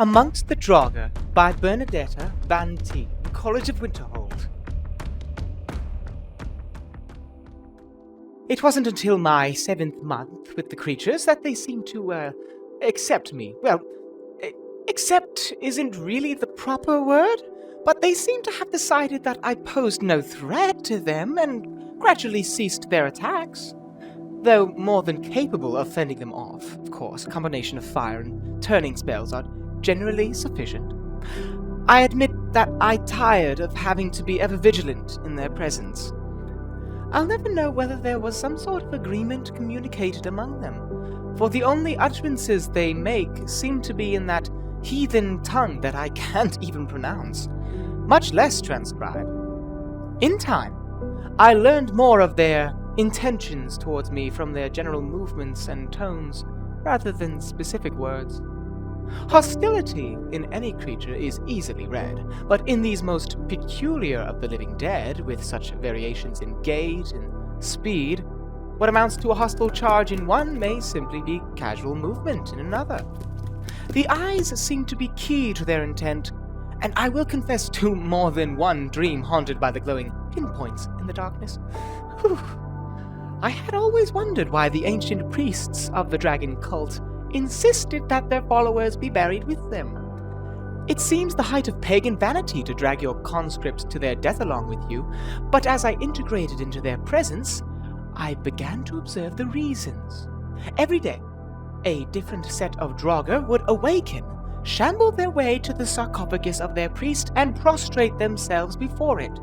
Amongst the Draugr by Bernadetta Van T, College of Winterhold. It wasn't until my 7th month with the creatures that they seemed to, accept me. Well, accept isn't really the proper word, but they seem to have decided that I posed no threat to them and gradually ceased their attacks. Though more than capable of fending them off, of course, a combination of fire and turning spells are generally sufficient. I admit that I tired of having to be ever vigilant in their presence. I'll never know whether there was some sort of agreement communicated among them, for the only utterances they make seem to be in that heathen tongue that I can't even pronounce, much less transcribe. In time, I learned more of their intentions towards me from their general movements and tones, rather than specific words. Hostility in any creature is easily read, but in these most peculiar of the living dead, with such variations in gait and speed, what amounts to a hostile charge in one may simply be casual movement in another. The eyes seem to be key to their intent, and I will confess to more than one dream haunted by the glowing pinpoints in the darkness. Whew. I had always wondered why the ancient priests of the dragon cult insisted that their followers be buried with them. It seems the height of pagan vanity to drag your conscripts to their death along with you, but as I integrated into their presence, I began to observe the reasons. Every day, a different set of Draugr would awaken, shamble their way to the sarcophagus of their priest, and prostrate themselves before it.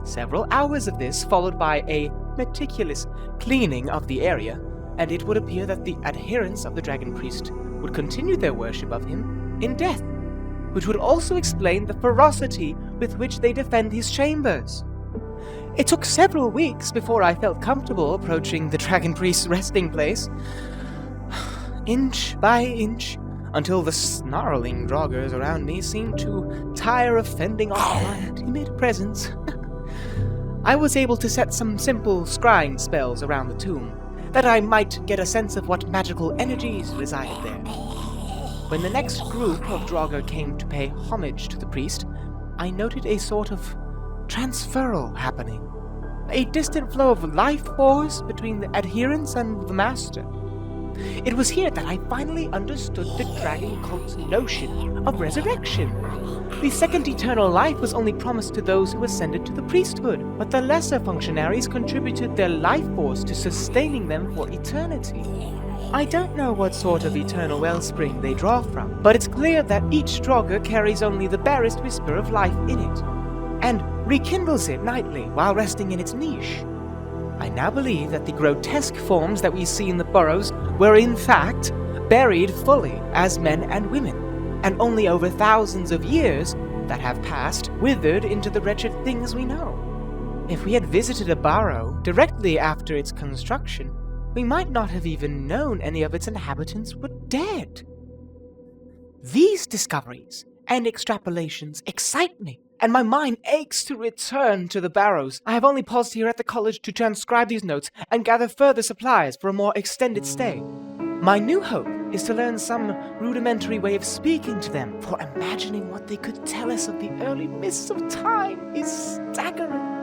Several hours of this, followed by a meticulous cleaning of the area, and it would appear that the adherents of the dragon priest would continue their worship of him in death, which would also explain the ferocity with which they defend his chambers. It took several weeks before I felt comfortable approaching the dragon priest's resting place, inch by inch, until the snarling Draugrs around me seemed to tire of fending off my timid presence. I was able to set some simple scrying spells around the tomb, that I might get a sense of what magical energies resided there. When the next group of Draugr came to pay homage to the priest, I noted a sort of transferal happening, a distant flow of life force between the adherents and the master. It was here that I finally understood the dragon cult's notion of resurrection. The second eternal life was only promised to those who ascended to the priesthood, but the lesser functionaries contributed their life force to sustaining them for eternity. I don't know what sort of eternal wellspring they draw from, but it's clear that each Draugr carries only the barest whisper of life in it, and rekindles it nightly while resting in its niche. I now believe that the grotesque forms that we see in the burrows were in fact buried fully as men and women, and only over thousands of years that have passed withered into the wretched things we know. If we had visited a burrow directly after its construction, we might not have even known any of its inhabitants were dead. These discoveries and extrapolations excite me, and my mind aches to return to the barrows. I have only paused here at the college to transcribe these notes and gather further supplies for a more extended stay. My new hope is to learn some rudimentary way of speaking to them, for imagining what they could tell us of the early mists of time is staggering.